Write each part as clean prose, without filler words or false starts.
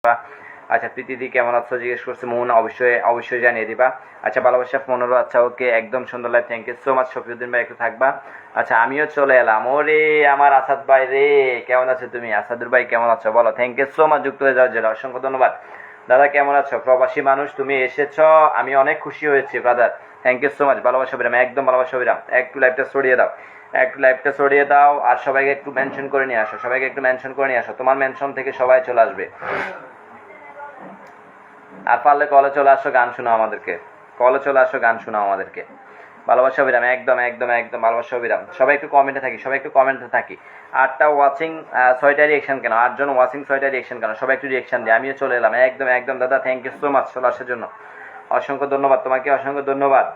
আচ্ছা প্রীতিদি কেমন আছো জিজ্ঞেস করছে মোহনা, অবশ্যই অবশ্যই জানিয়ে দিবা। আচ্ছা ভালোবাসা 15, আচ্ছা ওকে একদম সুন্দর life, thank you so much. শফিউদ্দিন ভাই একটু থাকবা। আচ্ছা আমিও চলে এলাম। ওরে আমার আসাদ ভাই রে, কেমন আছো তুমি? আসাদুর ভাই কেমন আছো বলো। থ্যাংক ইউ সো মাচ যুক্ত হয়ে যাওয়ার জন্য, অসংখ্য ধন্যবাদ। দাদা কেমন আছো? প্রবাসী মানুষ তুমি এসেছ, আমি অনেক খুশি হয়েছি brother, thank you so much. ভালোবাসা বিরাম, একদম ভালোবাসা বিরাম। একটু লাইভটা ছড়িয়ে দাও, একটু লাইভটা ছড়িয়ে দাও, আর সবাইকে একটু মেনশন করে নিয়ে আসো, সবাইকে একটু মেনশন করে নিয়ে আসো, তোমার মেনশন থেকে সবাই চলে আসবে। আর পারলে কলে চলে আসো, গান শোনাও আমাদেরকে, কলে চলে আসো, গান শোনাও আমাদেরকে। ভালোবাসা বিরাম, একদম একদম একদম ভালোবাসা বিরাম। সবাই একটু কমেন্টে থাকি, সবাই একটু কমেন্টে থাকি। 8টা ওয়াচিং 6টা রিয়েকশন কেন? 8জন ওয়াচিং 6টা রিয়েকশন কেন? সবাই একটু রিয়েকশন দিয়ে, আমিও চলে এলাম। একদম একদম দাদা, থ্যাংক ইউ সো মাচ চলে আসার জন্য, অসংখ্য ধন্যবাদ তোমাকে, অসংখ্য ধন্যবাদ।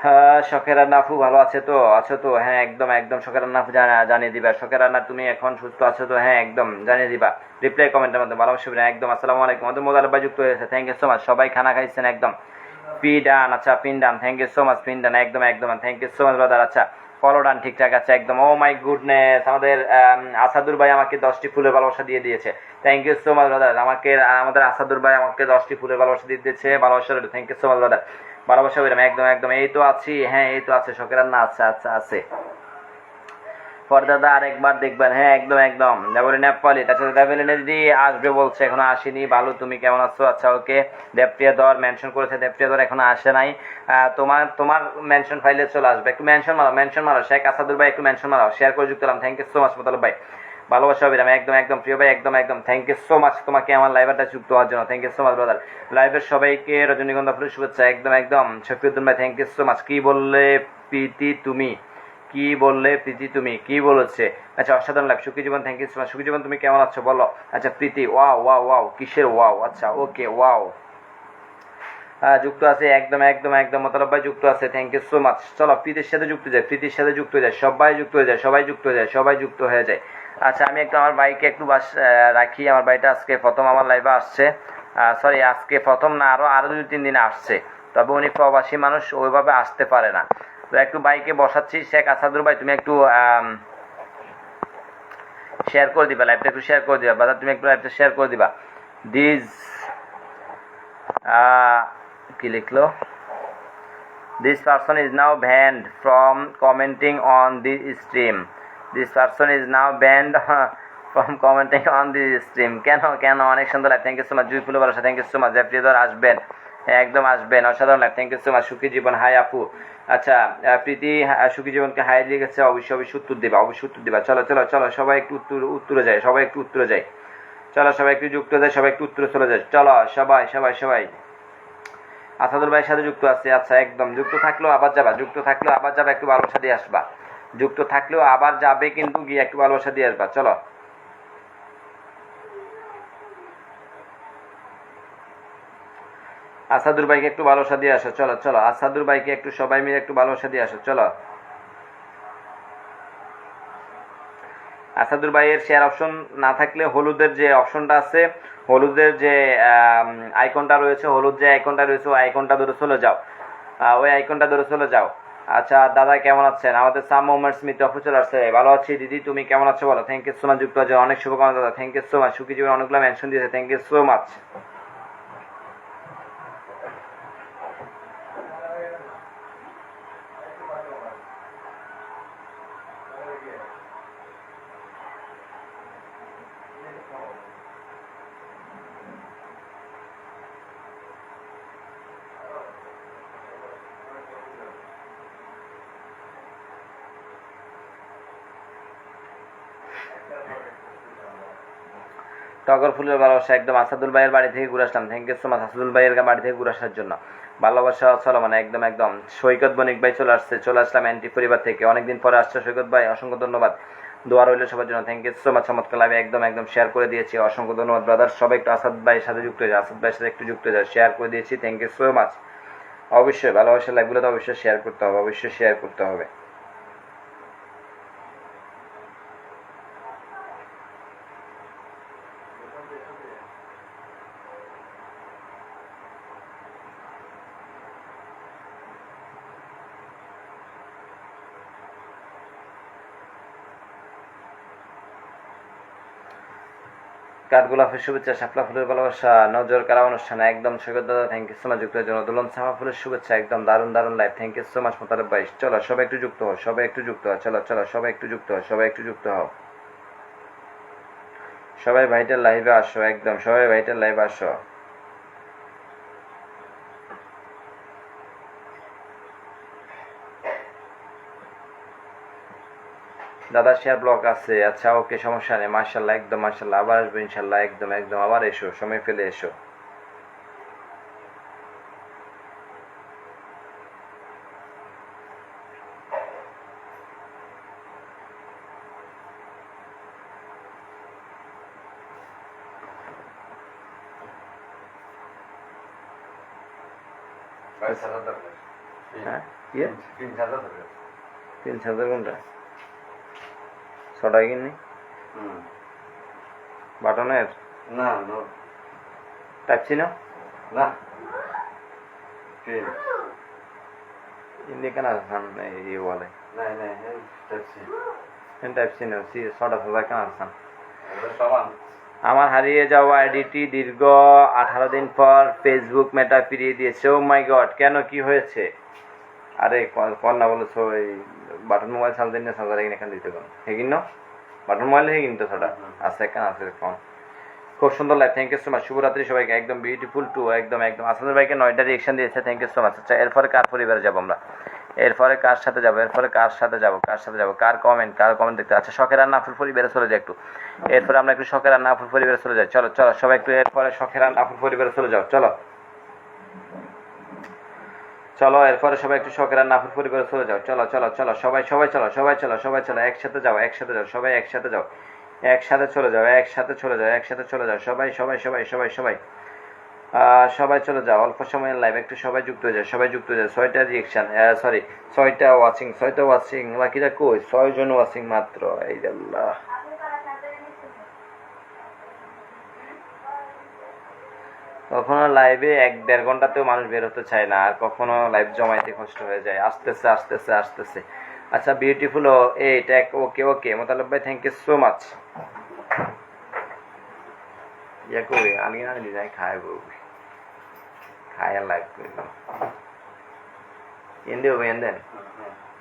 হ্যাঁ শখের রান্না আপু ভালো আছে তো? আছো তো? হ্যাঁ একদম একদম শখের রান্না আপু জানিয়ে দিবা। শখের রান্না তুমি এখন সুস্থ আছো তো? হ্যাঁ একদম জানিয়ে দিবা, রিপ্লাই কমেন্টের মধ্যে। ভালোবাসা একদম। আসসালামু আলাইকুম, আমাদের মোদার ভাই যুক্ত হয়েছে, থ্যাংক ইউ সো মাচ। সবাই খানা খাইছেন একদম। পিডান, আচ্ছা পিনডান, থ্যাংক ইউ সো মাচ পিনডান, একদম একদম thank you so much brother. আচ্ছা ফলো ডান ঠিকঠাক আছে একদম। ও মাই গুডনেস, আমাদের আসাদুর ভাই আমাকে 10টি ফুলের ভালোবাসা দিয়ে দিয়েছে, thank you so much brother. আমাদের আসাদুর ভাই আমাকে 10টি ফুলের ভালোবাসা দিয়ে দিয়েছে, ভালোবাসা রইল, thank you so much brother. ভালোবাসা বেরাম, একদম একদম। এই তো আছি, হ্যাঁ এই তো আছে, শখের রান্না আচ্ছা আচ্ছা আছে। দাদা আরেকবার দেখবেন, হ্যাঁ একদম একদম। দেবলী নেপালি, তাছাড়া দেবলী দিদি আসবে বলছে, এখনো আসেনি। ভালো, তুমি কেমন আছো? আচ্ছা ওকে। দেবপ্রিয়া দর মেনশন করেছে, দেবপ্রিয়া দর এখনো আসে নাই। তোমার তোমার মেনশন ফাইলে চলে আসবে, একটু মেনশন মারো, মেনশন মারো। শেখ আসাদুর ভাই একটু মেনশন মারো, শেয়ার করে যুক্ত হলাম, থ্যাংক ইউ সো মাচ মোতালব ভাই। ভালোবাসা অবিরাম, একদম একদম প্রিয় ভাই, একদম একদম থ্যাংক ইউ সো মাচ তোমাকে আমার লাইভটা যুক্ত হওয়ার জন্য, thank you so much brother. লাইভের সবাইকে রজনীগন্ধা ফুলের শুভেচ্ছা, একদম একদম। শফিউদ্দিন ভাই থ্যাংক ইউ সো মাচ। কি বললে প্রীতি তুমি? কি বললে প্রীতি তুমি? কি বলেছে? আচ্ছা অসাধারণ লাইভ, সুখী জীবন, থ্যাংক ইউ সো মাচ। সুখী জীবন তুমি কেমন আছো বলো। আচ্ছা প্রীতি, ওয়াও ওয়াও ওয়াও, কিসের ওয়াও? আচ্ছা ওকে ওয়াও, যুক্ত আছে একদম একদম একদম। মোতালব ভাই যুক্ত আছে, থ্যাংক ইউ সো মাচ। চলো প্রীতির সাথে যুক্ত যায়, প্রীতির সাথে যুক্ত হয়ে যায়, সবাই যুক্ত হয়ে যায়, সবাই যুক্ত হয়ে যায়, সবাই যুক্ত হয়ে যায়। আচ্ছা আমি একটু আমার ভাইকে একটু রাখি। আমার ভাইটা আজকে প্রথম আমার লাইভে আসছে, সরি আজকে প্রথম না, আরো আরো 2-3 দিন আসছে, তবে উনি প্রবাসী মানুষ, ওইভাবে আসতে পারে না। তো একটু বাইকে বসাচ্ছি। শেখ আসাদুর ভাই তুমি একটু শেয়ার করে দিবা লাইভটা, একটু শেয়ার করে দিবা বাজার, তুমি একটু লাইভটা শেয়ার করে দিবা। দিস কি লিখলো? This person is now banned from commenting on this stream. This person is now banned from commenting on this stream. কেন কেন? অনেক সুন্দর live, thank you so much. জুই ফুল ভালোবাসা, thank you so much. Joypriyo Dhar আসবেন, হ্যাঁ একদম আসবেন, অসাধারণ live, thank you so much. সুখী জীবন, হাই আপু। আচ্ছা প্রীতি সুখী জীবনকে হাই লিখেছে, অবশ্যই অবশ্যই উত্তর দিবা, অবশ্যই উত্তর দিবা। চলো চলো চলো সবাই একটু উত্তরে যায়, সবাই একটু উত্তরে যায়। চলো সবাই একটু যুক্ত যায়, সবাই একটু উত্তরে চলে যায়। চলো সবাই সবাই সবাই। আসাদুল ভাইয়ের সাথে যুক্ত আছে, আচ্ছা একদম। যুক্ত থাকলেও আবার যাবা, যুক্ত থাকলেও আবার যাবা, একটু ভালোবাসা দিয়ে আসবা। যুক্ত থাকলেও আবার যাবে, কিন্তু গিয়ে একটু ভালোবাসা দিয়ে আসবা। চলো আসাদুর ভাইকে একটু ভালোবাসা দিয়ে আসো, চলো চলো আসাদুর ভাইকে একটু সবাই মিলে একটু ভালোবাসা দিয়ে আসো। চলো আসাদুর ভাইয়ের শেয়ার অপশন না থাকলে হলুদের যে অপশনটা আছে, হলুদের যে আইকনটা রয়েছে, হলুদ যে আইকনটা রয়েছে, ওই আইকনটা ধরে চলে যাও, ওই আইকনটা ধরে চলে যাও। আচ্ছা দাদা কেমন আছেন? আমাদের সাম মোহাম্মদ স্মিথ অফু চলে আসছে, ভালো আছি দিদি, তুমি কেমন আছো বলো। থ্যাংক ইউ সো মাচ যুক্ত আছে, অনেক শুভকামনা দাদা, থ্যাংক ইউ সো মাচ। সুখী জীবন অনেকগুলো মেনশন দিয়েছে, থ্যাংক ইউ সো মাচ। টগর ফুলের ভালোবাসা, একদম। আসাদুল ভাইয়ের বাড়ি থেকে ঘুরে আসলাম, thank you so much Asadul ভাইয়ের বাড়ি থেকে ঘুরে আসার জন্য, ভালোবাসা চলো মানে একদম একদম। সৈকত বণিক ভাই চলে আসছে, চলে আসলাম এন্টি পরিবার থেকে, অনেকদিন পরে আসছে সৈকত ভাই, অসংখ্য ধন্যবাদ। দোয়া রইল সবার জন্য, থ্যাংক ইউ সো মাচ। চমৎকার লাইভে একদম একদম শেয়ার করে দিয়েছি, অসংখ্য ধন্যবাদ ব্রাদার। সবাই একটু আসাদ ভাইয়ের সাথে যুক্ত হয়ে যায়, আসাদ ভাইয়ের সাথে একটু যুক্ত হয়ে যায়, শেয়ার করে দিয়েছি, থ্যাংক ইউ সো মাচ। অবশ্যই ভালোবাসার লাইভগুলো তো অবশ্যই শেয়ার করতে হবে, অবশ্যই শেয়ার করতে হবে। কাঠগোলাপের শুভেচ্ছা, শাপলা ফুলের ভালোবাসা, নজর কারা অনুষ্ঠান একদম সৈকত দাদা থ্যাংক ইউ সো মাচ যুক্ত হওয়ার জন্য। দুলন সামা ফুলের শুভেচ্ছা, একদম দারুণ দারুণ live, thank you so much মোতালেব ভাই। চলো সবাই একটু যুক্ত হও, সবাই একটু যুক্ত হও, চলো চলো সবাই একটু যুক্ত হও, সবাই একটু যুক্ত হও, সবাই ভাইটার লাইভে আসো, একদম সবাই ভাইটার লাইভে আসো। দাদা শেয়ার ব্লক আছে, আচ্ছা ওকে সমস্যা নেই, মার্শাল্লাহ একদম মার্শাল্লাহ, আবার আসবো ইনশাল্লাহ, একদম একদম আবার এসো, সময় ফেলে এসো। হ্যাঁ কি 3,000 কোনটা 6 টাকা কিনি বাটনের না টাইপ সি না না ইন্ডিয়া কেন আসান এই বলে নাই নাই ট্যাক্সি টাইপ সি না 6,000 কেন আসান। সমান আমার হারিয়ে যাওয়া আইডিটি দীর্ঘ 18 দিন পর ফেসবুক মেটা ফিরিয়ে দিয়েছে। ও মাই গড, কেন কি হয়েছে? আরে কল না বলেছো এই বাটন মোবাইল সাল দিন না সালদার এখানে দিতে পারো হেগিন না বাটন মোবাইল হেগিন তো ছটা আছে কেন আছে ফোন। খুব সুন্দর live, thank you so much, শুভরাত্রি সবাইকে, একদম বিউটিফুল টু, একদম একদম আসাদের ভাইকে 9টা রিয়েকশন দিয়েছে, থ্যাংক ইউ সো মাচ। আচ্ছা এরপরে কার পরিবারে যাবো আমরা, এরপরে কার সাথে যাবো, এরপরে কার সাথে যাবো, কার কমেন্ট দেখতে। আচ্ছা শখের আর নাফুর পরিবারে চলে যায় একটু, এরপরে আমরা একটু শখের আর নাফুর পরিবারে চলে যাই, চলো চলো সবাই একটু এরপরে শখের আর নাফুর পরিবারে চলে যাও, চলো চলো এরপরে সবাই একটু শখের আর নাফুর পরিবারে চলে যাও, চলো চলো চলো সবাই সবাই চলো সবাই চলো সবাই চলো একসাথে যাও একসাথে যাও সবাই একসাথে যাও একসাথে চলে যাও একসাথে চলে যাও একসাথে চলে যাও সবাই সবাই সবাই সবাই সবাই সবাই চলে যাও, অল্প সময়ের লাইভ, একটু সবাই যুক্ত হয়ে যায়, সবাই যুক্ত হয়ে যায়। 6টা রিয়েকশন, সরি 6টা ওয়াচিং বাকিটা কই, 6 জন ওয়াচিং মাত্র, এই আল্লাহ। কখনো লাইভে 1-1.5 ঘন্টাতেও মানুষ বের হতে চায় না, আর কখনো লাইভ জমাইতে কষ্ট হয়ে যায়, আসতেছে আসতেছে আসতেছে। আচ্ছা বিউটিফুল ও এই ট্যাগ ওকে ওকে মোতালেব ভাই থ্যাংক ইউ সো মাচ। ইয়া কই আনি আনি যাই খায় বউ খায় লাইভ করলাম হিন্দি হবে হিন্দি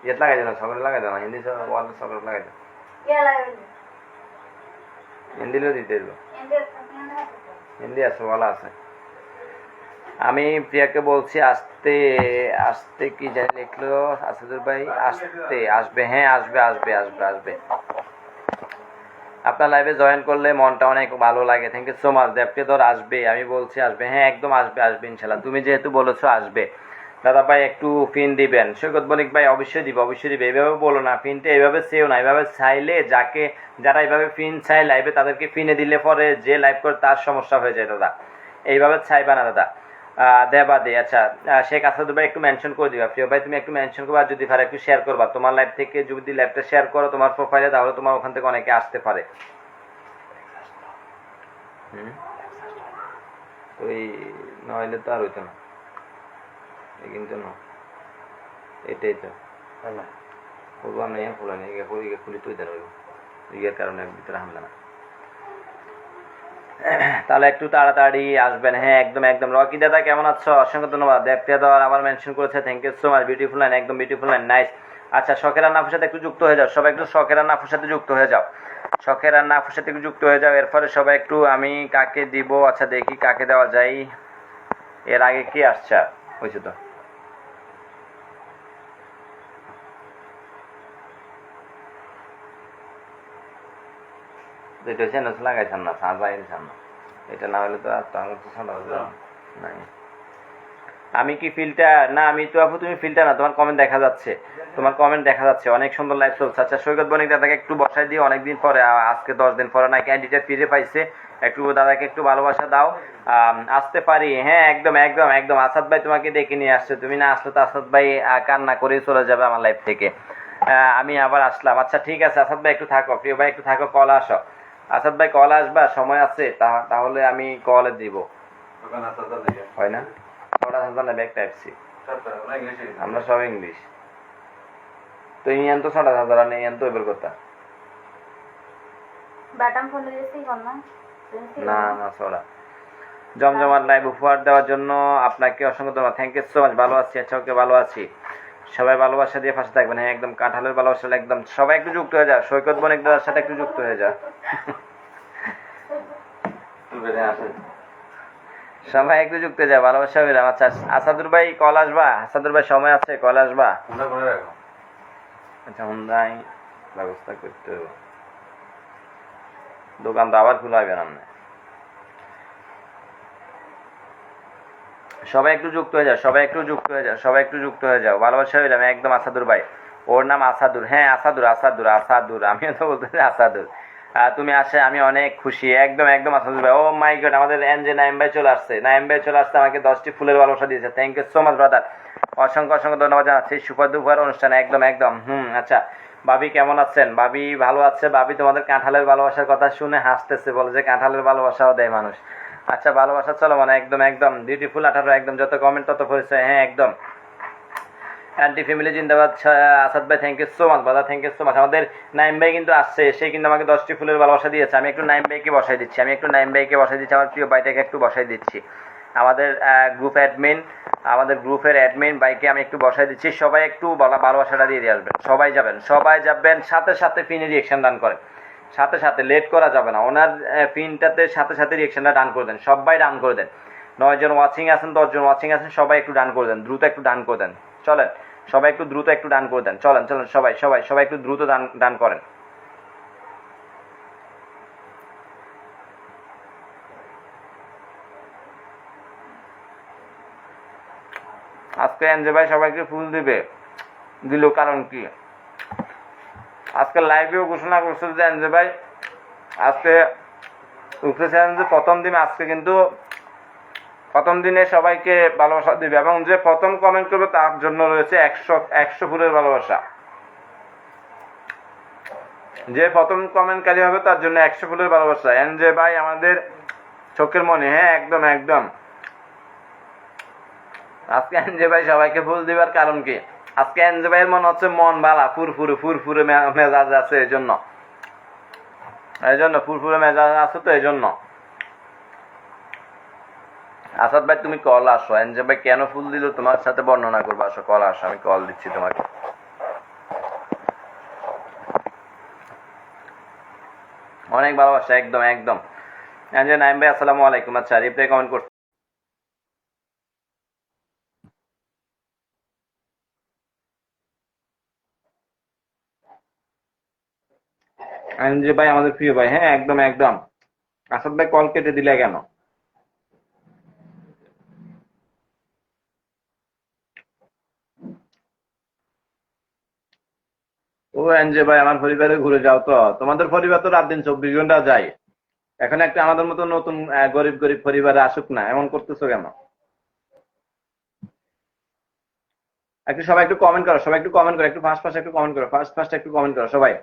ইয়ে লাগাই দেন সকলে লাগাই দেন হিন্দি ওয়াল সকলে লাগাই দেন হিন্দিও দিতে দেবো, হিন্দি আছে ওয়ালা আছে। আমি প্রিয়াকে বলছি আসতে আসতে কি জানি লিখলো আসাদুর ভাই, আসতে আসবে, হ্যাঁ আসবে আসবে আসবে আসবে। আপনার লাইভে জয়েন করলে মনটা অনেক ভালো লাগে, থ্যাংক ইউ সো মাচ। দেবপ্রিয়ধর আসবে, আমি বলছি আসবে, হ্যাঁ একদম আসবে আসবে ইনশাল্লাহ, তুমি যেহেতু বলেছো আসবে। দাদা ভাই একটু ফিন দিবেন, সৈকত বণিক ভাই অবশ্যই দিবে, এইভাবে বলো না, ফিনটা এইভাবে চেয়েও না, এইভাবে চাইলে যারা এইভাবে ফিন চাই লাইভে তাদেরকে ফিনে দিলে পরে যে লাইভ করে তার সমস্যা হয়ে যায় দাদা, এইভাবে চাইবা না দাদা। দেবা দে আচ্ছা শেখ আসাদ ভাই একটু মেনশন করে দিবা, প্রিয় ভাই তুমি একটু মেনশন করবা, যদি পারে একটু শেয়ার করবা তোমার লাইভ থেকে, যদি লাইভটা শেয়ার করো তোমার প্রোফাইলে তাহলে তোমার ওখান থেকে অনেকে আসতে পারে। ওই নইলে তো আর হইতো না, কিন্তু না এটাই তো বললাম না খোলা নেই খুলি তুই দেন ইয়ের কারণে ভিতরে হামলা না। তাহলে একটু তাড়াতাড়ি আসবেন, হ্যাঁ একদম একদম। রকি দাদা কেমন আছো, অসংখ্য ধন্যবাদ। দেবপ্রিয়া দাদা আবার মেনশন করেছে, thank you so much, beautiful line, একদম বিউটিফুল লাইন, নাইস। আচ্ছা শখের আর নাফুর সাথে একটু যুক্ত হয়ে যাও, সবাই একটু শখের আর নাফুর সাথে যুক্ত হয়ে যাও, শখের আর নাফুর সাথে একটু যুক্ত হয়ে যাও। এরপরে সবাই একটু আমি কাকে দিব, আচ্ছা দেখি কাকে দেওয়া যায়। এর আগে কি আসছে হয়েছে তো এটা হচ্ছে লাগাইছেন না সাজাইছেন না, এটা না হলে তো আর তো আমার তো নাই। আমি কি ফিল্টার না, আমি তো আপু তুমি ফিল্টার না, তোমার কমেন্ট দেখা যাচ্ছে, তোমার কমেন্ট দেখা যাচ্ছে, অনেক সুন্দর লাইভ চলছে। আচ্ছা সৈকত বণিক দাদাকে একটু বসাই দিও, অনেকদিন পরে, আজকে 10 দিন পরে নাকি আইডিটা ফিরে পাইছে, একটু দাদাকে একটু ভালোবাসা দাও। আসতে পারি, হ্যাঁ একদম একদম একদম। আসাদ ভাই তোমাকে ডেকে নিয়ে আসছে, তুমি না আসলে তো আসাদ ভাই কান্না করেই চলে যাবে আমার লাইফ থেকে। আমি আবার আসলাম, আচ্ছা ঠিক আছে আসাদ ভাই একটু থাকো, প্রিয় ভাই একটু থাকো, কল আসো। আসাদ ভাই কল আসবা, সময় আছে তাহলে আমি কলে দিব, হয় না? আমরা সব ইংলিশ তো ইয়ান তো 6,000 নেই, ইয়ান তো এবার কথা ব্যাটাম ফোন দিয়েছি কোন না না না সোরা জমজমার লাইভ উপহার দেওয়ার জন্য আপনাকে অসংখ্য ধন্যবাদ। Thank you so much. ভালো আছি, আচ্ছা ওকে, ভালো আছি। সবাই ভালোবাসা দিয়ে পাশে থাকবেন। হ্যাঁ একদম কাঁঠালের ভালোবাসা একদম সবাই একটু যুক্ত হয়ে যা। সৈকত বণিকদার সাথে একটু যুক্ত হয়ে যা। সবাই একটু যুক্ত হয়ে যা, ভালোবাসা হবে। আচ্ছা আসাদুর ভাই কল আসবা? আসাদুর ভাই সময় আছে, কল আসবা? তোমরা করে রাখো। আচ্ছা হুন্ডাই ব্যবস্থা করতে হবে, দোকান তো আবার খোলা হবে না। সবাই একটু যুক্ত হয়ে যাও, সবাই একটু যুক্ত হয়ে যাও, সবাই একটু যুক্ত হয়ে যাও। ভালোবাসা হইলাম একদম। আসাদুর ভাই, ওর নাম আসাদুর। হ্যাঁ আসাদুর, আসাদুর, আসাদুর, আমিও তো বলতেছি আসাদুর। তুমি আসে আমি অনেক খুশি। একদম একদম আসাদুর ভাই। ও মাই গড, আমাদের এনজে নাইম ভাই চলে আসছে। নাইম ভাই চলে আসছে, আমাকে 10টি ফুলের ভালোবাসা দিয়েছে। Thank you so much brother, অসংখ্য অসংখ্য ধন্যবাদ জানাচ্ছি। সুপার দুপুর অনুষ্ঠানে একদম একদম। আচ্ছা ভাবি কেমন আছেন? ভাবি ভালো আছে। ভাবি তোমাদের কাঁঠালের ভালোবাসার কথা শুনে হাসতেছে, বলে যে কাঁঠালের ভালোবাসাও দেয় মানুষ। আচ্ছা ভালোবাসা চলো মানে একদম একদম বিউটিফুল 18 একদম, যত কমেন্ট তত পরিচয়। হ্যাঁ একদম। অ্যান্টি ফ্যামিলি জিন্দাবাদ। আসাদ ভাই থ্যাংক ইউ সো মাচ দাদা, থ্যাংক ইউ সো মাচ। আমাদের নাইম ভাই কিন্তু আসছে, সে কিন্তু আমাকে 10টি ফুলের ভালোবাসা দিয়েছে। আমি একটু নাইম ভাইকে বসাই দিচ্ছি, আমি একটু নাইম ভাইকে বসাই দিচ্ছি, আমার প্রিয় ভাইটাকে একটু বসাই দিচ্ছি। আমাদের গ্রুপ অ্যাডমিন, আমাদের গ্রুপের অ্যাডমিন ভাইকে আমি একটু বসাই দিচ্ছি। সবাই একটু ভালোবাসাটা দিয়ে আসবেন, সবাই যাবেন, সবাই যাবেন। সাথে সাথে পিনে রিয়েকশন দান করেন, সাথে সাথে লেট করা যাবে না। ওনার পিনটাতে সাথে সাথে রিয়েকশনটা ডান করে দেন, সবাই ডান করে দেন। 9 জন ওয়াচিং আছেন, 10 জন ওয়াচিং আছেন, সবাই একটু ডান করে দেন, দ্রুত একটু ডান করে দেন। চলেন সবাই একটু দ্রুত একটু ডান করে দেন। চলেন চলেন সবাই সবাই সবাই একটু দ্রুত ডান করেন। আজকে এনজে ভাই সবাইকে ফুল দিবে, দিল কারণ কি? আজকে লাইভেও ঘোষণা করছে যে এনজে ভাই আজকে উঠেছেন যে প্রথম দিন, আজকে কিন্তু প্রথম দিনে সবাইকে ভালোবাসা দিবে, এবং যে প্রথম কমেন্ট করবে তার জন্য রয়েছে 100 ফুলের ভালোবাসা। যে প্রথম কমেন্টকারী হবে তার জন্য 100 ফুলের ভালোবাসা। এনজে ভাই আমাদের চোখের মনে। হ্যাঁ একদম একদম। আজকে এনজে ভাই সবাইকে ফুল দিবার কারণ কি? আজকে এনজে ভাইয়ের মনে হচ্ছে মন বালা, ফুরফুরে মেজাজ আছে, এই জন্য ফুরফুরে মেজাজ আছে তো এই জন্য। আসাদ ভাই তুমি কল আসো, এনজে ভাই কেন ফুল দিল তোমার সাথে বর্ণনা করবো। আসো কল আসো, আমি কল দিচ্ছি তোমাকে। অনেক ভালোবাসা একদম একদম। এনজে নাইম ভাই আসসালামু আলাইকুম। আচ্ছা রিপ্লাই কমেন্ট করতে এনজে ভাই আমাদের প্রিয় ভাই। হ্যাঁ একদম একদম। আসাদ ভাই কল কেটে দিলে কেন? ও এনজে ভাই আমার পরিবারে ঘুরে যাও তো, তোমাদের পরিবার তো রাত দিন 24 ঘন্টা যায়। এখন একটা আমাদের মতো নতুন গরিব গরিব পরিবারে আসুক না, এমন করতেছো কেন? একটু সবাই একটু কমেন্ট করো, সবাই একটু কমেন্ট করো, একটু ফার্স্ট ফার্স্ট একটু কমেন্ট করো, ফার্স্ট ফার্স্ট একটু কমেন্ট করো সবাই।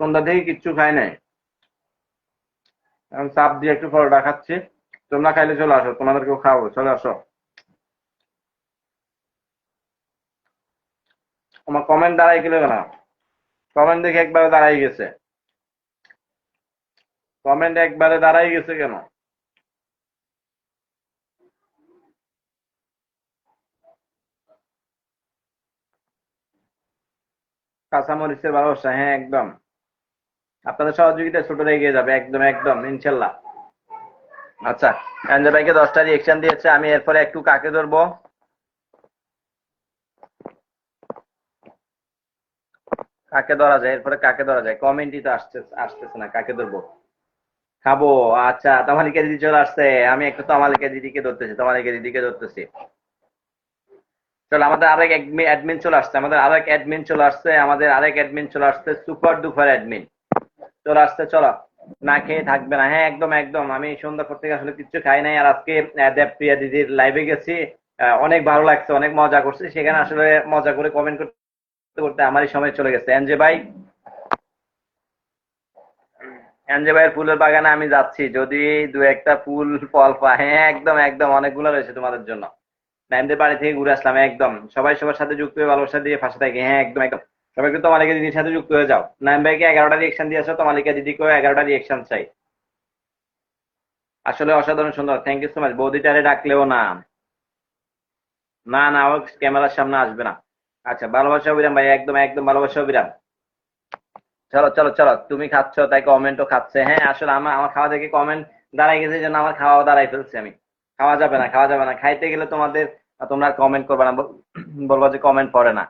সন্ধ্যা থেকে কিচ্ছু খাই নাই, এখন চাপ দিয়ে একটু পরোটা খাচ্ছি। তোমরা খাইলে চলে আসো, তোমাদেরকেও খাওয়াবো, চলে আসো। আমার কমেন্ট দাঁড়াই গেল কেন? কমেন্ট দেখে একবারে দাঁড়াই গেছে, কমেন্ট একবারে দাঁড়াই গেছে কেন? কাঁচামরিচের ভালোবাসা। হ্যাঁ একদম। আপনাদের সহযোগিতা ছোটরা এগিয়ে যাবে, একদম একদম ইনশাল্লাহ। আচ্ছা এনজে ভাইকে 10টা রিয়েকশন দিয়েছে, আমি এরপরে একটু কাকে ধরবো? কাকে ধরা যায় এরপরে? কাকে ধরা যায়? কমেন্টই তো আসতেছে না, কাকে ধরবো? খাবো। আচ্ছা তমালিকা দিদি চলে আসছে, আমি একটু তমালিকা দিদিকে ধরতেছি, তমালিকা দিদিকে ধরতেছি। চলো আমাদের আরেক অ্যাডমিন চলে আসছে, আমাদের আরেক অ্যাডমিন চলে আসছে, সুপার ডুপার অ্যাডমিন চলে আসছে। চলো না খেয়ে থাকবে না। হ্যাঁ একদম একদম। আমি সন্ধ্যা পর থেকে আসলে কিচ্ছু খাই নাই, আর আজকে দেবপ্রিয়া দিদির লাইভে গেছি, অনেক ভালো লাগছে, অনেক মজা করছি সেখানে। আসলে মজা করে কমেন্ট করতে করতে আমারই সময় চলে গেছে। এনজে ভাই এনজে ভাইয়ের ফুলের বাগানে আমি যাচ্ছি, যদি দু একটা ফুল ফল পাই। হ্যাঁ একদম একদম, অনেকগুলো রয়েছে তোমাদের জন্য। নাইমদের বাড়ি থেকে ঘুরে আসলাম একদম। সবাই সবার সাথে যুক্ত হয়ে ভালোবাসা দিয়ে পাশে থাকি। হ্যাঁ একদম একদম। সবাই কিন্তু তোমালিকা দিদির সাথে যুক্ত হয়ে যাও। নাইম ভাইকে 11টা রিয়েকশন দিয়েছো, তোমালিকা দিদিকেও 11টা রিয়েকশন চাই। আসলে অসাধারণ সুন্দর, থ্যাংক ইউ সো মাচ। বৌদিটারে ডাকলেও না, না না, ও ক্যামেরার সামনে আসবে না। আচ্ছা, ভালোবাসা অবিরাম ভাই, একদম একদম ভালোবাসা অবিরাম। চলো চলো চলো, তুমি খাচ্ছ তাই কমেন্টও খাচ্ছে। হ্যাঁ আসলে আমার আমার খাওয়া দেখে কমেন্ট দাঁড়াই গেছে, এই জন্য আমার খাওয়াও দাঁড়াই ফেলছে আমি। খাওয়া যাবে না, খাওয়া যাবে না, খাইতে গেলে তোমাদের, তোমরা কমেন্ট করবে না, বলবো যে কমেন্ট পড়ে না।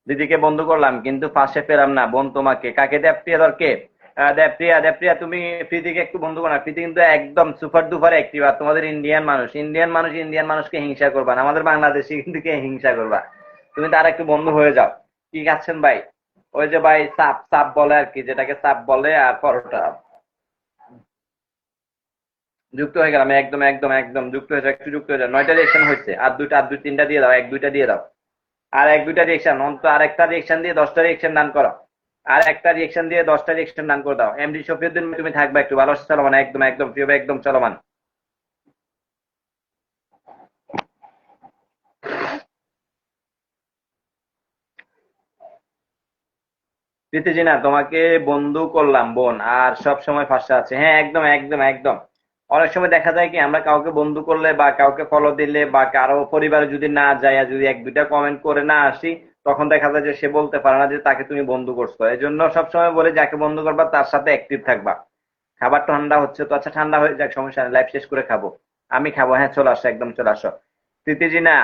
দিদিকে বন্ধু করলাম কিন্তু পাশে পেলাম না বোন তোমাকে। কাকে? দেবপ্রিয়া দরকে? দেবপ্রিয়া, দেবপ্রিয়া তুমি প্রীতিকে একটু বন্ধু করো না। প্রীতি কিন্তু একদম সুপার ডুপার অ্যাক্টিভ। আর তোমাদের ইন্ডিয়ান মানুষ, ইন্ডিয়ান মানুষ ইন্ডিয়ান মানুষকে হিংসা করবা না, আমাদের বাংলাদেশি কিন্তু কে হিংসা করবা। তুমি তার একটু বন্ধু হয়ে যাও। কি খাচ্ছেন ভাই? ওই যে ভাই চাপ চাপ বলে আর কি, যেটাকে চাপ বলে, আর পরোটা। যুক্ত হয়ে গেলাম, একদম একদম একদম যুক্ত হয়ে যাও, একটু যুক্ত হয়ে যাও। 9টা রিয়েকশন হয়েছে, আর দুইটা, আর দুই তিনটা দিয়ে দাও, এক দুইটা দিয়ে দাও। আর এক দুইটা রিয়েকশন অন্তত, আর একটা রিয়েকশন দিয়ে 10টা রিয়েকশন ডান করো। আর একটা রিয়েকশন দিয়ে 10টা রিয়েকশন ডান করে দাও। এমডি শফিউদ্দিন তুমি থাকবে একটু, ভালোবাসা চলমান, একদম একদম প্রিয় ভাই, একদম চলমান। প্রীতি না, তোমাকে বন্ধু করলাম বোন, আর সব সময় ফাঁসা আছে। হ্যাঁ একদম একদম একদম। অনেক সময় দেখা যায় কি, আমরা কাউকে বন্ধু করলে বা কাউকে ফলো দিলে বা কারো পরিবারে যদি না যাই, আর যদি এক দুইটা কমেন্ট করে না আসি, তখন দেখা যায় যে সে বলতে পারে না যে তাকে তুমি বন্ধু করছো। এই জন্য সবসময় বলে, যাকে বন্ধু করবা তার সাথে অ্যাক্টিভ থাকবা। খাবার ঠান্ডা হচ্ছে তো, আচ্ছা ঠান্ডা হয়ে যাক, সমস্যা নেই, লাইভ শেষ করে খাবো। আমি খাবো, হ্যাঁ চলে আসো, একদম চলে আসো। প্রীতি না,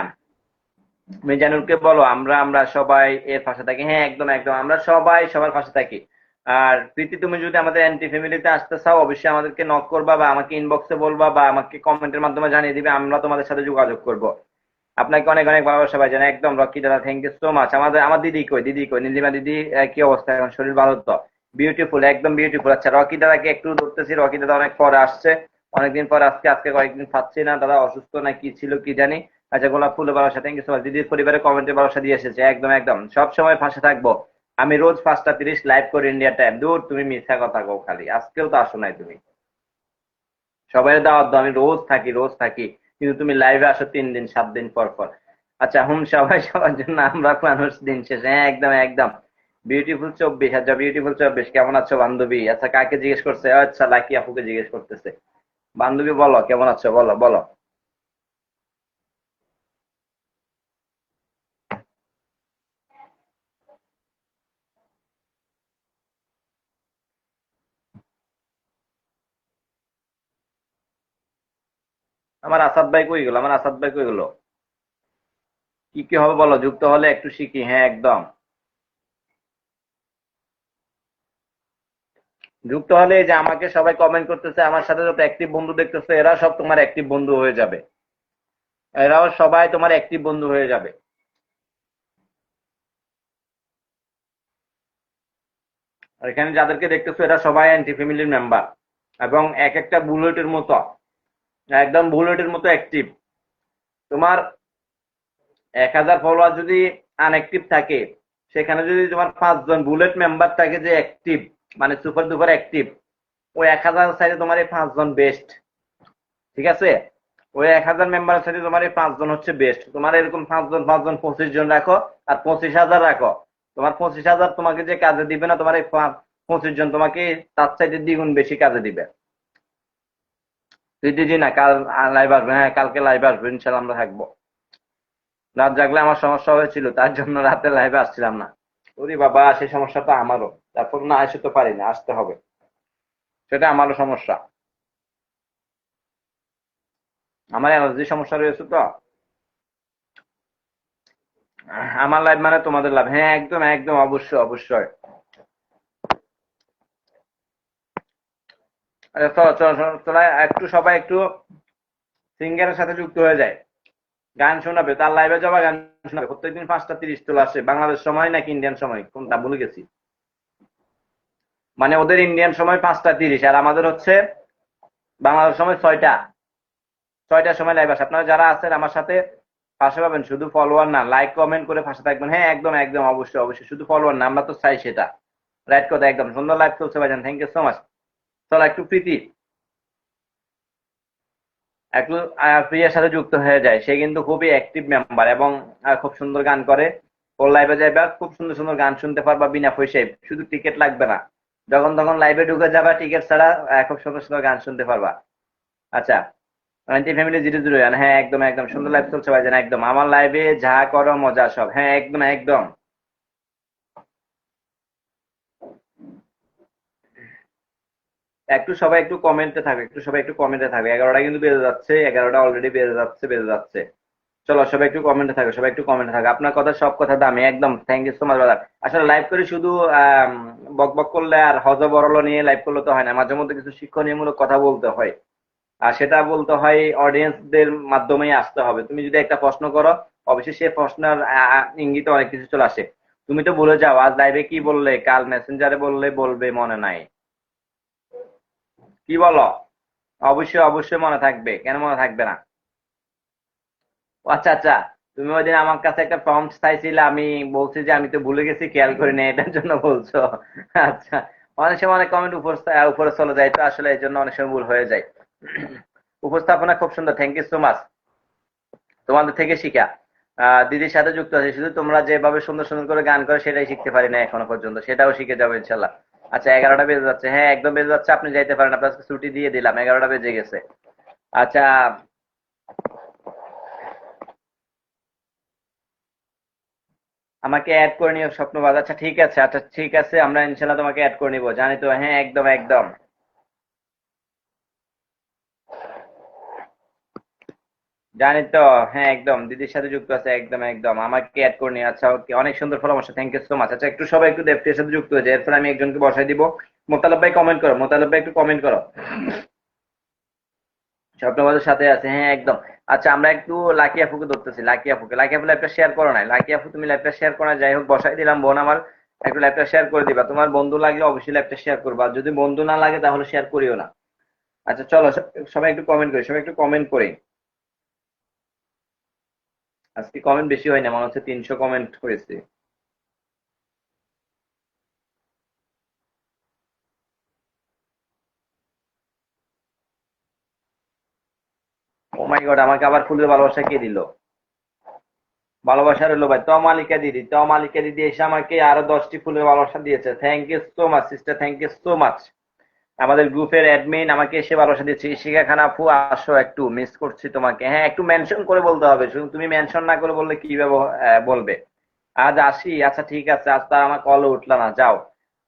মিজানুরকে বলো আমরা আমরা সবাই এর পাশে থাকি। হ্যাঁ একদম একদম, আমরা সবাই সবার পাশে থাকি। আর প্রীতি, তুমি যদি আমাদের অ্যান্টি ফ্যামিলিতে আসতে চাও, অবশ্যই আমাদেরকে নক করবা বা আমাকে ইনবক্সে বলবা বা আমাকে কমেন্টের মাধ্যমে জানিয়ে দিবে, আমরা তোমাদের সাথে যোগাযোগ করব। আপনাকে অনেক অনেক ভালোবাসা ভাইজান, একদম রকি দাদা, থ্যাংক ইউ সো মাচ। আমার দিদি কই? দিদি কই? নীলিমা দিদি কি অবস্থা এখন? শরীর ভালো তো? বিউটিফুল, একদম বিউটিফুল। আচ্ছা, রকি দাদাকে একটু ধরতেছি। রকি দাদা অনেক পরে আসছে, অনেকদিন পর আজকে, আজকে কয়েকদিন পাচ্ছি না। দাদা অসুস্থ না কি ছিল কি জানি। আচ্ছা, গোলাপ ফুলের ভালোবাসা, থ্যাংক ইউ সো মাচ। দিদির পরিবারের কমেন্টের ভালোবাসা দিয়ে এসেছে, একদম একদম। সব সময় পাশে থাকবো। আমি রোজ 5টা 30 লাইভ করি ইন্ডিয়া টাইম। দূর, তুমি মিথ্যা কথা কও খালি, আজকেও তো আসো নাই তুমি। সবাই দাওয়াত দাও, আমি রোজ থাকি, রোজ থাকি। কিন্তু তুমি লাইভে আসো 3 দিন 7 দিন পর পর। আচ্ছা, সবাই সবার জন্য আমরা মানুষ, দিন শেষে। হ্যাঁ একদম একদম। বিউটিফুল 24, আচ্ছা বিউটিফুল 24 কেমন আছো বান্ধবী? আচ্ছা, কাকে জিজ্ঞেস করছে? আচ্ছা, লাকি আপুকে জিজ্ঞেস করতেছে। বান্ধবী বলো কেমন আছো, বলো বলো। আমার আসাদ ভাই কই গেল? আমার আসাদ ভাই কই গেল? কি কি হবে বলো, যুক্ত হলে একটু শিখি। হ্যাঁ একদম। যুক্ত হলে এই যে আমাকে সবাই কমেন্ট করতেছে, আমার সাথে যত অ্যাক্টিভ বন্ধু দেখতেছে, এরা সব তোমার অ্যাক্টিভ বন্ধু হয়ে যাবে। এরাও সবাই তোমার অ্যাক্টিভ বন্ধু হয়ে যাবে। আর এখানে যাদেরকে দেখতেছো, এরা সবাই অ্যান্টি ফ্যামিলির মেম্বার, এবং এক একটা বুলেটের মতো, একদম বুলেটের মতো অ্যাক্টিভ। তোমার 1000 ফলোয়ার যদি আনঅ্যাক্টিভ থাকে, সেখানে যদি তোমার 5জন বুলেট মেম্বার থাকে যে অ্যাক্টিভ, মানে সুপার ডুপার অ্যাক্টিভ, ওই 1000 সাইডে তোমার এই 5জন বেস্ট। ঠিক আছে? ওই 1000 মেম্বারের সাথে তোমার এই 5জন হচ্ছে বেস্ট। তোমার এরকম 5জন 5জন 25 জন রাখো, আর 25,000 রাখো। তোমার 25,000 তোমাকে যে কাজে দিবে না, তোমার এই 25 জন তোমাকে তার চাইতে দ্বিগুণ বেশি কাজে দিবে। জি জি, না কাল লাইভ আসবে, হ্যাঁ কালকে লাইভ আসবে ইনশাল্লাহ, আমরা থাকবো। রাত জাগলে আমার সমস্যা হয়েছিল, তার জন্য রাতে লাইভে আসছিলাম না। ওরে বাবা, সেই সমস্যাটা আমারও। তারপর না আসতে তো পারি না, আসতে হবে। সেটা আমারও সমস্যা। আমার অ্যালার্জির সমস্যা রয়েছে তো। আমার লাইভ মানে তোমাদের লাভ। হ্যাঁ একদম একদম, অবশ্যই অবশ্যই। আচ্ছা চলো চলো চলো, তোরা একটু সবাই একটু সিঙ্গারের সাথে যুক্ত হয়ে যায়, গান শোনাবে, তার লাইভে যাবা, গান শোনাবে। প্রত্যেকদিন 5টা 30 চলে আসে। বাংলাদেশ সময় নাকি ইন্ডিয়ান সময়, কোনটা ভুলে গেছি। মানে ওদের ইন্ডিয়ান সময় 5টা 30, আর আমাদের হচ্ছে বাংলাদেশ সময় 6টার সময় লাইভ আসে। আপনারা যারা আছেন আমার সাথে পাশে পাবেন, শুধু ফলোয়ার না, লাইক কমেন্ট করে পাশে থাকবেন। হ্যাঁ একদম একদম, অবশ্যই অবশ্যই, শুধু ফলোয়ার না, আমরা তো চাই সেটা। রাইট কথা, একদম সুন্দর লাইভ চলছে ভাইজান, থ্যাংক ইউ সো মাচ। চলো একটু প্রীতি, একটু প্রিয়ার সাথে যুক্ত হয়ে যায়, সে কিন্তু খুবই অ্যাক্টিভ মেম্বার এবং খুব সুন্দর গান করে। ওর লাইভে যাবে, খুব সুন্দর সুন্দর গান শুনতে পারবা বিনা পয়সায়, শুধু টিকিট লাগবে না, যখন তখন লাইভে ঢুকে যাবা টিকিট ছাড়া, খুব সুন্দর সুন্দর গান শুনতে পারবা। আচ্ছা, টোয়েন্টি ফ্যামিলি 001, হ্যাঁ একদম একদম সুন্দর লাইভ চলছে ভাইজান, একদম আমার লাইভে যা করো মজা সব, হ্যাঁ একদম একদম। একটু সবাই একটু কমেন্টে থাকবে, একটু সবাই একটু কমেন্টে থাকবে, 11টা কিন্তু বেজে যাচ্ছে, 11টা অলরেডি বেজে যাচ্ছে। চলো সবাই একটু কমেন্টে থাকো, সবাই একটু কমেন্টে থাকো, আপনার কথা সব কথা দামি, একদম থ্যাংক ইউ সো মাচ দাদা। আসলে লাইভ করে শুধু বক বক করলে আর হজ বরল নিয়ে লাইভ করলে তো হয় না, মাঝে মধ্যে কিছু শিক্ষণীয়মূলক কথা বলতে হয়, আর সেটা বলতে হয় অডিয়েন্সদের মাধ্যমেই আসতে হবে। তুমি যদি একটা প্রশ্ন করো, অবশ্যই সে প্রশ্নের ইঙ্গিতে অনেক কিছু চলে আসে। তুমি তো ভুলে যাও আজ লাইভে কি বললে, কাল মেসেঞ্জারে বললে বলবে মনে নাই, কি বলো? অবশ্যই অবশ্যই মনে থাকবে, কেন মনে থাকবে না? ও আচ্ছা আচ্ছা, তুমি ওই দিন আমার কাছে একটা প্রম্পট চাইছিলে, আমি বলছি যে আমি তো ভুলে গেছি, খেয়াল করি না, এটার জন্য বলছো? আচ্ছা, অনেক সময় অনেক কমেন্ট উপরে চলে যায়, তো আসলে এই জন্য অনেক সময় ভুল হয়ে যায়। উপস্থাপনা খুব সুন্দর, থ্যাংক ইউ সো মাচ। তোমাদের থেকে শিখা দিদির সাথে যুক্ত আছে, শুধু তোমরা যেভাবে সুন্দর সুন্দর করে গান করে সেটাই শিখতে পারি না এখনো পর্যন্ত, সেটাও শিখে যাবো ইনশাল্লাহ। আচ্ছা, 11টা বেজে যাচ্ছে, হ্যাঁ একদম বেজে যাচ্ছে, আপনি যাইতে পারেন, আপনার ছুটি দিয়ে দিলাম, 11টা বেজে গেছে। আচ্ছা, আমাকে অ্যাড করে নিও স্বপ্নবাজ, আচ্ছা ঠিক আছে, আচ্ছা ঠিক আছে, আমরা ইনশাল্লাহ তোমাকে অ্যাড করে নিবো, জানি তো, হ্যাঁ একদম একদম। জানি তো, হ্যাঁ একদম দিদির সাথে যুক্ত আছে, একদম একদম আমাকে অ্যাড করে নিও। আচ্ছা ওকে, অনেক সুন্দর পরামর্শ, থ্যাংক ইউ সো মাচ। আচ্ছা একটু সবাই একটু দেবটির সাথে যুক্ত হয়ে যায়, এরপর আমি একজনকে বসাই দিব। মোতালেব ভাই কমেন্ট করো, মোতালেব ভাই একটু কমেন্ট করো। স্বপ্নবাজের সাথে আছে, হ্যাঁ একদম। আচ্ছা আমরা একটু লাকি আপুকে ধরতেছি, লাকি আপু লাইভটা শেয়ার করো নাই, লাকি আপু তুমি লাইভটা শেয়ার করো না, যাই হোক বসাই দিলাম বোন আমার, একটু লাইভটা শেয়ার করে দিবা, তোমার বন্ধু লাগলে অবশ্যই লাইভটা শেয়ার করবা, আর যদি বন্ধু না লাগে তাহলে শেয়ার করিও না। আচ্ছা চলো সবাই একটু কমেন্ট করি, সবাই একটু কমেন্ট করি। আজকে কমেন্ট বেশি হয় না, মনে হচ্ছে 300 কমেন্ট হয়েছে। ও মাই গড, আমাকে আবার ফুলের ভালোবাসা কে দিল? ভালোবাসা রইলো ভাই, তমালিকা দিদি এসে আমাকে আরো 10টি ফুলের ভালোবাসা দিয়েছে, thank you so much sister, thank you so much. আমাদের গ্রুপের অ্যাডমিন আমাকে এসে ভালোবাসা দিচ্ছে, ইশিকা খান আপু আসো, একটু মিস করছি তোমাকে, হ্যাঁ একটু মেনশন করে বলতে হবে, শুধু তুমি মেনশন না করে বললে কিভাবে বলবে? আজ আসি, আচ্ছা ঠিক আছে, আজ তার আমার কল উঠলো না, যাও,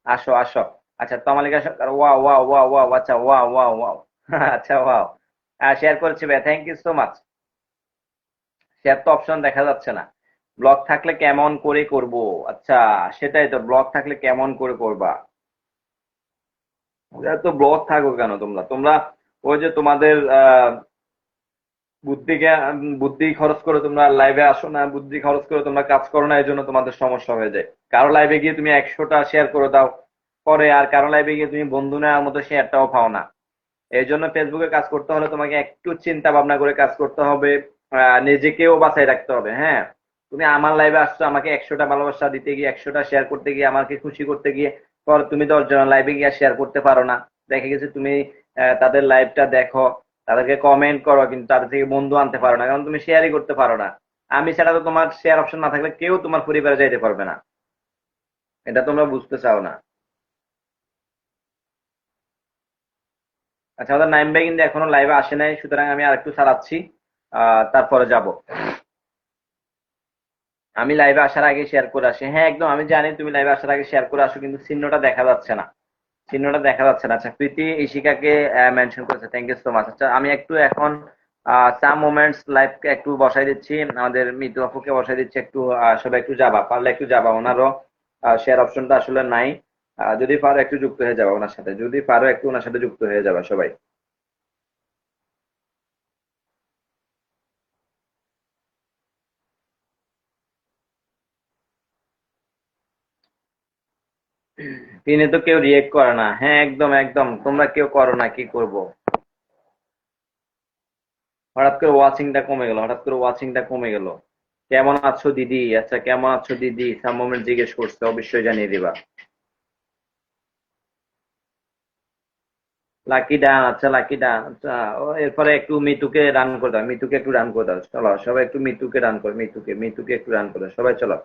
আসো আসো। আচ্ছা তমালিকা সরকার, ওয়া ওয়া ওয়া ওয়া, আচ্ছা ওয়া ওয়া ওয়া, আচ্ছা ওয়াও, শেয়ার করেছি ভাই, থ্যাংক ইউ সো মাচ। শেয়ার তো অপশন দেখা যাচ্ছে না, ব্লগ থাকলে কেমন করে করব? আচ্ছা, সেটাই তো, ব্লগ থাকলে কেমন করে করবা? তো ব্লগ থাকো কেন তোমরা, তোমরা ওই যে তোমাদের বুদ্ধিকে বুদ্ধি খরচ করে তোমরা লাইভে আসো না, বুদ্ধি খরচ করে তোমরা কাজ করো না, এই জন্য তোমাদের সমস্যা হয়ে যায়। কারো লাইভে গিয়ে তুমি 100টা শেয়ার করে দাও পরে, আর কারো লাইভে গিয়ে তুমি বন্ধু নেওয়ার মতো শেয়ারটাও পাও না। এই জন্য ফেসবুকে কাজ করতে হলে তোমাকে একটু চিন্তা ভাবনা করে কাজ করতে হবে, নিজেকেও বাঁচাই রাখতে হবে। হ্যাঁ, তুমি আমার লাইভে আসছো, আমাকে 100টা ভালোবাসা দিতে গিয়ে, 100টা শেয়ার করতে গিয়ে, আমাকে খুশি করতে গিয়ে, পর তুমি 10 জনের লাইভে গিয়ে শেয়ার করতে পারো না। দেখে গেছে তুমি তাদের লাইভটা দেখো, তাদেরকে কমেন্ট করো, কিন্তু তাদের থেকে বন্ধু আনতে পারো না, কারণ তুমি শেয়ারই করতে পারো না। আমি ছাড়া তো তোমার শেয়ার অপশন না থাকলে কেউ তোমার পরিবারে যাইতে পারবে না, এটা তোমরা বুঝতে চাও না। আচ্ছা, আমাদের নাইম ভাই কিন্তু এখনো লাইভে আসে নাই, সুতরাং আমি আর একটু চালাচ্ছি, তারপরে যাব। আমি লাইভে আসার আগে শেয়ার করে আসি, হ্যাঁ একদম, আমি জানি তুমি লাইভে আসার আগে শেয়ার করে আসো, কিন্তু চিহ্নটা দেখা যাচ্ছে না, চিহ্নটা দেখা যাচ্ছে না। আচ্ছা প্রীতি ইশিকাকে মেনশন করেছে, থ্যাংক ইউ সো মাচ। আচ্ছা আমি একটু এখন সাম মোমেন্টস লাইভকে একটু বসাই দিচ্ছি, আমাদের মিতু আপুকে বসাই দিচ্ছি, একটু সবাই একটু যাবা, পারলে একটু যাবা, ওনারও শেয়ার অপশনটা আসলে নাই। যদি পারো একটু যুক্ত হয়ে যাবা ওনার সাথে, যদি পারো একটু ওনার সাথে যুক্ত হয়ে যাবা সবাই। তিনি তো কেউ রিয়েক্ট করে না, হ্যাঁ একদম একদম, তোমরা কেউ করো না, কি করব? হঠাৎ করে ওয়াচিংটা কমে গেল, হঠাৎ করে ওয়াচিংটা কমে গেল। কেমন আছো দিদি? আচ্ছা কেমন আছো দিদি, সাম মোমেন্ট জিজ্ঞেস করছে, অবশ্যই জানিয়ে দিবা। লাকি ডান, আচ্ছা লাকি ডান, আচ্ছা এরপরে একটু মিতুকে রান করে দাও, মিতুকে একটু রান করে দাও, চলো সবাই একটু মিতুকে রান করো, মিতুকে একটু রান করে দাও, সবাই চলো।